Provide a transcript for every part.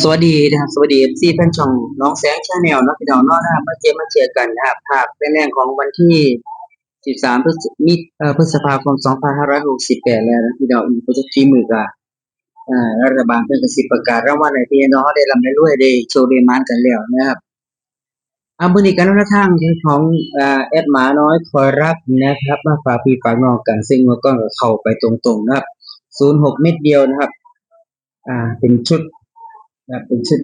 สวัสดีนะครับสวัสดีซีแฟนช่องน้องแสงชาแนลนะพี่น้องเนาะนะครับมาเจอกันนะครับภาพเป็นแรงของวันที่13พฤษภาคม2568แล้วนะพี่น้องอีกประที่มือกะรัฐบาลเพิ่นก็สิประกาศรางวัลให้พี่น้องได้ร่ำได้รวยได้โชคได้หมานกันแล้วนะครับมื้อนี้ก็แนวทางของแอดหมาน้อยคอยรักนะครับมาฝากพี่ฝากน้องกันซึ่งเมื่อก่อนก็เข้าไปตรงๆนะครับ06เม็ดเดียวนะครับเป็นชุดนะครับเป็นชุด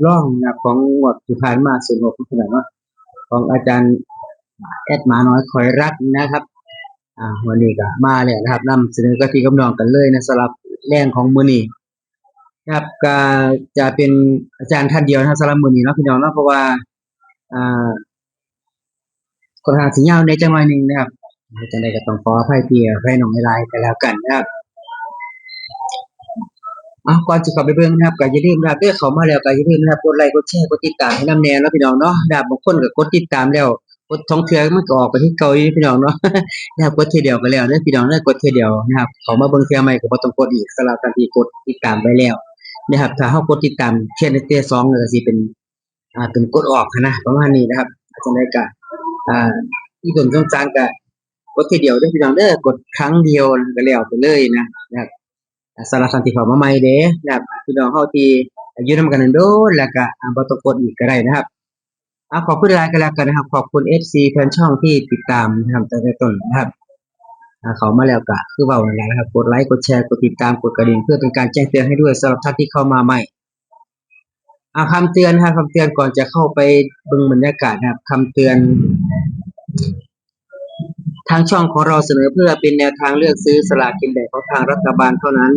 ร่องนะของงวดที่ผ่านมา06ขนาดว่าของอาจารย์แอดหมาน้อยคอยรักนะครับวันนี้ก็มาแล้วนะครับนำเสนอกะทิกับน้องกันเลยนะสำหรับแรงของมื้อนี้ครับก็จะเป็นอาจารย์ท่านเดียวนะครับสำหรับมื้อนี้เนาะพี่น้องเนาะเพราะว่าอ่าค่อนข้างสิยาวในจังหน่อยหนึงนะครับจังได๋ก็ต้องขออภัยพี่อภัยน้องหลายๆก็แล้วกันนะครับ ก่อนสิเข้าไปเบิ่งนะครับก็อย่าลืมนะครับเด้อเข้ามาแล้วก็อย่าลืมนะครับกดไลก์กดแชร์กดติดตามให้นำแหน่เนาะพี่น้องเนาะนะครับบางคนก็กดติดตามแล้วกดท่องเที่ยวมันก็ออกไปที่เก่าอยู่พี่น้องเนาะนะครับกดเที่ยเดียวก็แล้วเด้อพี่น้องเด้อกดเที่ยเดียวนะครับเข้ามาเบิ่งเที่ยใหม่ก็บ่ต้องกดอีกสำหรับท่านที่กดติดตามไปแล้วนะครับถ้าเฮากดติดตามเที่ย1เที่ย2ก็สิเป็นเป็นกดออกหั้นนะประมาณนี้นะครับจังได๋ก็อ่าอีตนสงสารก็กดเที่ยเดียวเด้อพี่น้องเด้อกดครั้งเดียวก็แล้วไปเลยนะครับ สารบสันติภาพมาใหม่เด้นะครับพี่น้องเฮาที่อยู่นำกันโดนแล้วก็บ่ต้องกดอีกก็ได้นะครับขอบคุณหลายก็แล้วกันนะครับขอบคุณ FC แฟนช่องที่ติดตามนะครับตั้งแต่ต้นนะครับเข้ามาแล้วก็คือเว้านั่นแหละนะครับกดไลก์กดแชร์กดติดตามกดกระดิ่งเพื่อเป็นการแจ้งเตือนให้ด้วยสำหรับท่านที่เข้ามาใหม่คำเตือนนะครับคำเตือนก่อนจะเข้าไปเบิ่งบรรยากาศนะครับคำเตือนทางช่องของเราเสนอเพื่อเป็นแนวทางเลือกซื้อสลากกินแบ่งของทางรัฐบาลเท่านั้น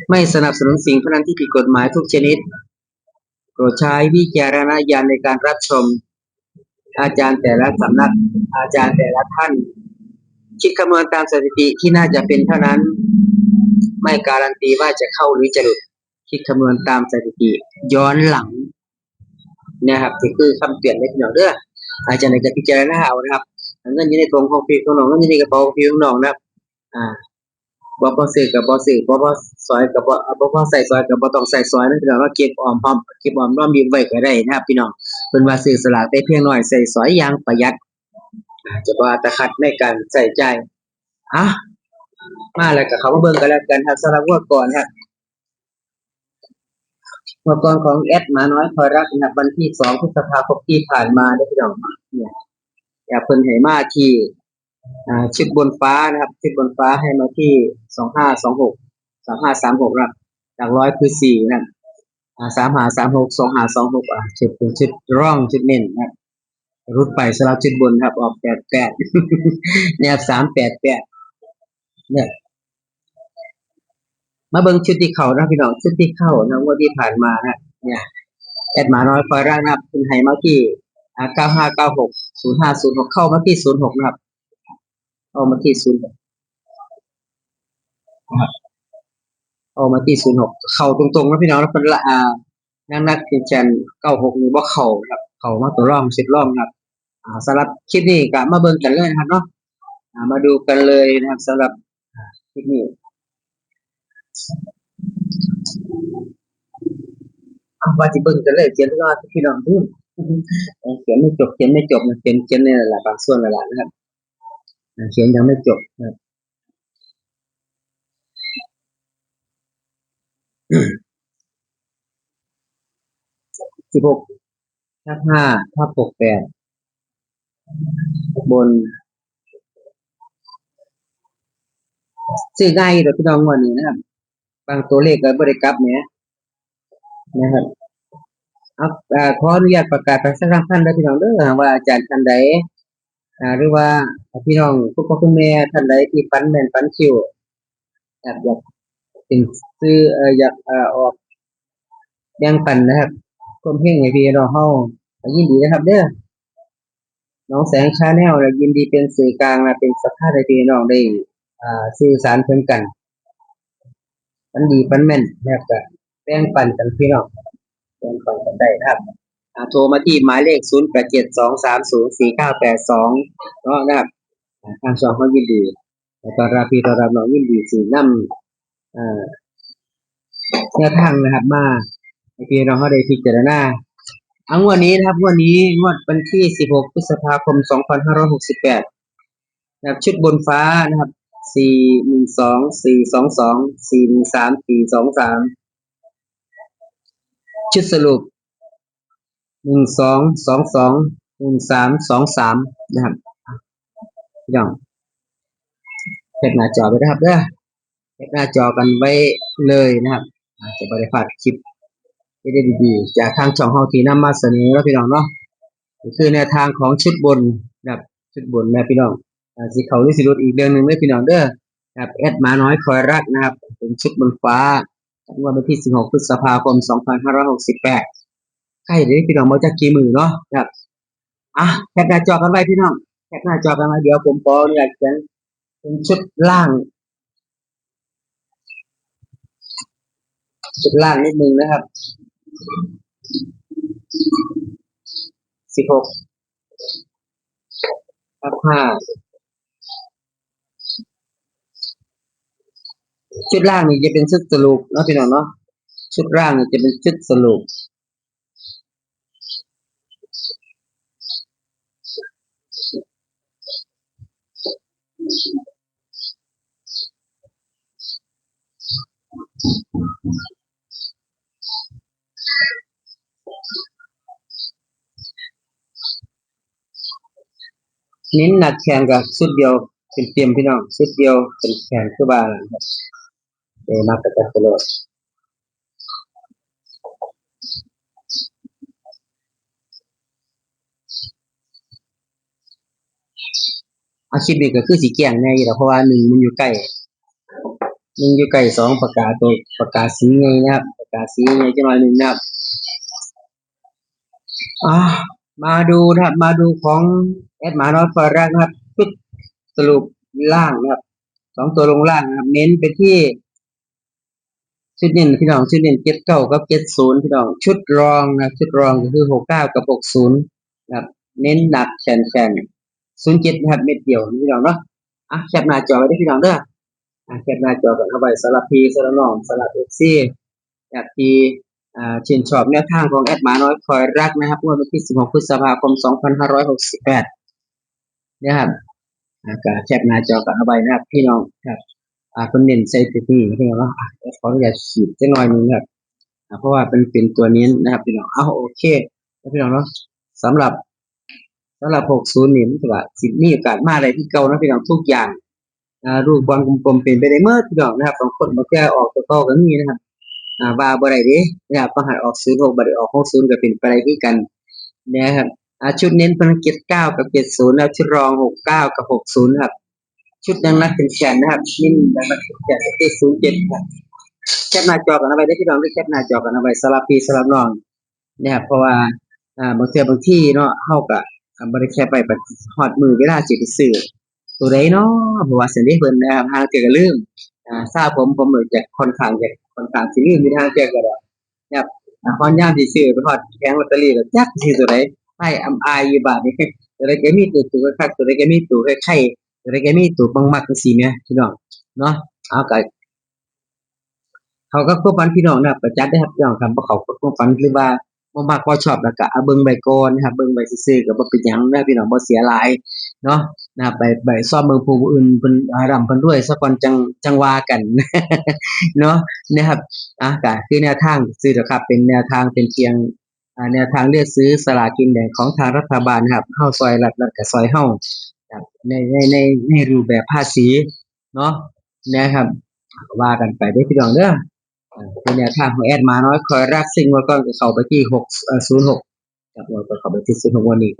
ไม่สนับสนุนสิ่งพนันที่ผิดกฎหมายทุกชนิด โปรดใช้วิจารณญาณในการรับชมอาจารย์แต่ละสำนักอาจารย์แต่ละท่านคิดคำนวณตามสถิติที่น่าจะเป็นเท่านั้นไม่การันตีว่าจะเข้าหรือจะหลุดคิดคำนวณตามสถิติย้อนหลังนะครับนี่คือคำเตือนในพี่น้องเด้ออาจารย์ในการพิจารณาเอานะครับเงินอยู่ในถุงของพี่ของน้องเงินอยู่ในกระเป๋าของพี่ของน้องนะครับอ่า บ่ซื้อก็บ่ซื้อบ่ซอยก็บ่พอใช้ซอยก็บ่ต้องใช้ซอยนะพี่น้องว่าเก็บออมพร้อมเก็บออมรอมริบไว้ก็ได้นะครับพี่น้องเพิ่นว่าซื้อสลากได้เพียงน้อยใช้สอยอย่างประหยัดจะบ่อัตคัดในการใช้จ่ายอะมาแล้วก็เข้ามาเบิ่งกันแล้วกันครับสำหรับงวดก่อนครับงวดก่อนของแอดหมาน้อยคอยรักนะครับวันที่2พฤษภาคมที่ผ่านมาเด้อพี่น้องเนี่ยเพิ่นให้มาที่ชิดบนฟ้านะครับชิดบนฟ้าให้มาที่2526 3536ครับหลักร้อยคือ4นะครับ3536 2526ชุดเป็นชุดร่องชุดเน้นนะครับรุดไปสำหรับชุดบนครับออก88เนี่ยครับ388เนี่ยมาเบิ่งชุดที่เข้านะพี่น้องชุดที่เข้านะงวดที่ผ่านมานะเนี่ยแอดหมาน้อยคอยร่างนะครับเพิ่นให้มาที่9596 0506เข้ามาที่06นะครับเข้ามาที่06นะครับ เอามาที่06เข้าตรงๆนะพี่น้องแล้วเพิ่นละนักที่แชน96นี่บ่เข้าครับเข้ามาตัวร่องสิบร่องครับสำหรับคลิปนี้ก็มาเบิ่งกันเลยนะครับเนาะมาดูกันเลยนะครับสำหรับคลิปนี้ว่าสิเบิ่งกันเลยเขียนก่อนพี่น้องลืมเขียนไม่จบนะเขียนนี่แหละบางส่วนนั่นแหละนะครับเขียนยังไม่จบนะครับ16ทับ5ทับ68บนซื้อง่ายอยู่ดอกพี่น้องงวดนี้นะครับบางตัวเลขก็บ่ได้กลับแหมนะครับ ครับขออนุญาตประกาศไปสักท่านได้พี่น้องเด้อว่าอาจารย์ท่านใดหรือว่าพี่น้องคุณพ่อคุณแม่ท่านใดที่ฝันแม่นฝันคิวอยากเป็นซื้ออยากออกแบ่งปันนะครับความเฮงให้พี่น้องเฮายินดีนะครับเด้อน้องแสงชาแนลยินดีเป็นสื่อกลางและเป็นสะพานให้พี่น้องได้สื่อสารถึงกันฝันดีฝันแม่นนะครับก็แบ่งปันกันพี่น้องแบ่งปันกันได้นะครับ โทรมาที่หมายเลข0872304982เนาะนะครับทางช่องเขายินดีแล้วก็รับพี่ต้อนรับน้องยินดีสินำ แนวทางนะครับมาให้พี่น้องเขาได้พิจารณางวดนี้นะครับงวดนี้งวดวันที่16พฤษภาคม2568นะครับชุดบนฟ้านะครับ412 422 413 423ชุดสรุป1222 1323นะครับพี่น้องแคปหน้าจอไปนะครับเด้อแคปหน้าจอกันไว้เลยนะครับจะบริพลาดคลิปที่ได้ดีๆจากทางช่องเฮาที่นำมาเสนอแล้วพี่น้องเนาะก็คือแนวทางของชุดบนนะครับชุดบนนะพี่น้องสิเขาหรือสิรุดอีกเรื่องหนึ่งเลยพี่น้องเด้อนะครับแอดหมาน้อยคอยรักนะครับเป็นชุดบนฟ้างวดวันที่16พฤษภาคม2568ใกล้เลยพี่น้องมาจากกี่มือเนาะนะครับแคปหน้าจอกันไว้พี่น้องแคปหน้าจอกันไว้เดี๋ยวผมขออนุญาตเขียนเป็นชุดล่างนิดนึงนะครับ16/5ชุดล่างนี่จะเป็นชุดสรุปเนาะพี่น้องเนาะชุดล่างนี่จะเป็นชุดสรุปเน้นหนักแข่งกับชุดเดียวเป็นเตรียมพี่น้องชุดเดียวเป็นแข่งคือบ้านครับมากระจัดตลอดอาชีพนี้ก็คือสีแก่งแน่อยู่แล้วเพราะว่า1 มันอยู่ใกล้2ปากกาสีไงนะครับปากกาสีไงจังหน่อยหนึ่งนะครับอ่ามาดูนะครับมาดูของแอดหมาน้อยฟารักนะครับชุดสรุปล่างนะครับ2 ตัวลงล่างนะครับเน้นไปที่ชุดเน้นพี่น้องชุดเน้น79กับ70พี่น้องชุดรองนะชุดรองก็คือ69กับ60นะครับเน้นหนักแขน07นะครับเม็ดเดียวพี่น้องเนาะแคปหน้าจอไว้ได้พี่น้องเด้อแคปหน้าจอกันเอาไว้สำหรับพี่สำหรับน้องสำหรับ FC อยากที่ชื่นชอบแนวทางของแอดหมาน้อยคอยรักนะครับงวดวันที่16พฤษภาคม2568นะครับก็แคปหน้าจอกันเอาไว้นะครับพี่น้องครับคนเน้นใส่ที่พี่น้องเนาะขออนุญาตขีดจักหน่อยหนึงครับเพราะว่าเป็นตัวนี้นะครับพี่น้องโอเคพี่น้องเนาะสำหรับ60นี่มันก็ว่าสิมีโอกาสมาได้ที่เก่านะพี่น้องทุกอย่างรูปบอลกลมๆเป็นไปได้หมดพี่น้องนะครับบางคนบางแก่ออกตัวเก่าก็มีนะครับว่าบ่ได้เด้นะครับต้องให้ออก06บ่ได้ออก60ก็เป็นไปได้คือกันนะครับชุดเน้นเพิ่น79กับ70แล้วชุดรอง69กับ60ครับชุดดังนักเป็นแขนนะครับนิ่ดังนักเป็นแขนที่07ครับแคปหน้าจอกันเอาไว้ได้พี่น้องได้แคปหน้าจอกันเอาไว้สำหรับพี่สำหรับน้องนะครับเพราะว่าบางเทื่อบางที่เนาะเฮาก็บ่ได้แคปไว้บัดฮอดมื้อเวลาสิไปซื้อตัวใดเนาะเพราะว่าซั่นเด้เพิ่นนะครับห่าเทื่อก็ลืมทราบผมจะค่อนข้างสิลืมอยู่ห่าเทื่อก็ได้นะครับฮอดยามสิซื้อไปฮอดแผงลอตเตอรี่แล้วจักสิซื้อตัวใดให้อำอายอยู่บาดนี้ตัวใดก็มีตัวคักตัวใดก็มีตัวไข่ตัวใดก็มีตัวมักๆจังซี่แหมพี่น้องเนาะก็เขาก็ควบฝันพี่น้องนะครับประจัดได้ครับพี่น้องครับบ่เขาก็ควบฝันหรือว่าบ่มักบ่ชอบแล้วก็เบิ่งไว้ก่อนนะครับเบิ่งไว้ซื่อๆก็บ่เป็นหยังนะพี่น้องบ่เสียหลายเนาะนะครับไปซ่อมเบิ่งผู้อื่นเพิ่นร่ำเพิ่นรวยซะก่อนจังว่ากันเนาะนะครับก็คือแนวทางซื่อๆครับเป็นแนวทางเป็นเพียงแนวทางเลือกซื้อสลากกินแบ่งของทางรัฐบาลนะครับเฮาซอยรัฐก็ซอยเฮาครับในรูปแบบภาษีเนาะนะครับว่ากันไปเด้อพี่น้องเด้อ เป็นแนวทางของแอดหมาน้อยคอยรักซิ่งว่าก่อนก็เข้าไปที่06ครับเราก็เข้าไปที่06วันนี้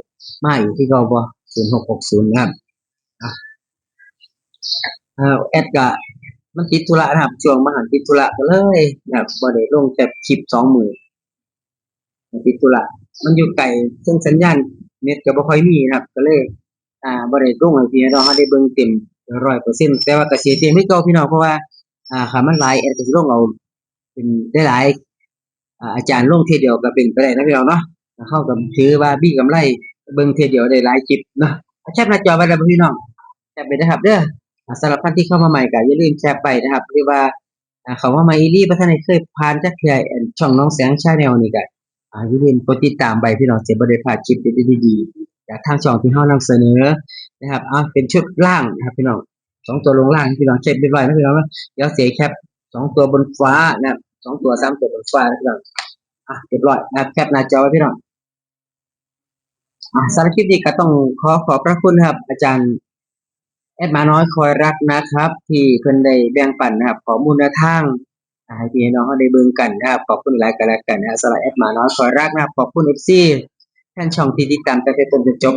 มาอยู่ที่เก่าบ่0660นะครับอ่ะแอดก็มันติดธุระนะครับช่วงมาหันติดธุระก็เลยนะครับบ่ได้ลงแต่คลิป2มื้อมันติดธุระมันอยู่ไกลซึ่งสัญญาณเน็ตก็บ่ค่อยมีนะครับก็เลยบ่ได้ลงให้พี่น้องเฮาได้เบิ่งเต็ม100%แต่ว่าก็สิเต็มคือเก่าพี่น้องเพราะว่าคันมันหลายแอดก็สิลงเอาเป็นได้หลายอาจารย์ลงเที่ยเดียวก็เป็นไปได้นะพี่น้องเนาะเข้ากับถือว่ามีกำไรเบิ่งเที่ยเดียวได้หลายคลิปเนาะแคปหน้าจอไว้แล้วพี่น้องแคปไปนะครับเด้อสำหรับท่านที่เข้ามาใหม่ก็อย่าลืมแชร์ไปนะครับหรือว่า เขาว่ามาอีลี่บ่ทันได้เคยผ่านจักเทื่อช่องน้องแสง Channel นี่ก็อย่าลืมกดติดตามไว้พี่น้องสิบ่ได้พลาดคลิปดีๆๆจากทางช่องที่เรานำเสนอนะครับเป็นชุดล่างนะครับพี่น้อง2ตัวลงล่างพี่น้องเช็กเรียบร้อยนะพี่น้องเนาะเดี๋ยวสิแคป2ตัวบนฟ้านะครับ2ตัว3ตัวบนฟ้านะพี่น้องเรียบร้อยนะครับแคปหน้าจอไว้พี่น้องสำหรับคลิปนี้ก็ต้องขอบพระคุณนะครับอาจารย์แอดหมาน้อยคอยรักนะครับที่เพิ่นได้แบ่งปันนะครับข้อมูลแนวทางให้พี่น้องเราได้เบิ่งกันนะครับขอบคุณหลายก็แล้วกันนะครับสำหรับแอดหมาน้อยคอยรักนะครับขอบคุณ FC แฟนช่องที่ติดตามตั้งแต่ต้นจนจบ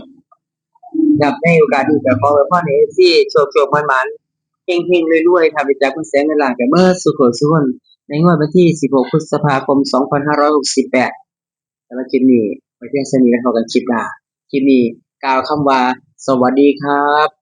นะครับในโอกาสนี้ก็ขออวยพรให้ FC โชคๆหมานๆเฮงๆรวยๆครับจากคุณแสงเงินล้านกันเบิดสุขสุขคนในงวดวันที่16พฤษภาคม2568สำหรับคลิปนี้ไว้เพียงเท่านี้แล้วพบกันคลิปหน้าคลิปนี้กล่าวคำว่าสวัสดีครับ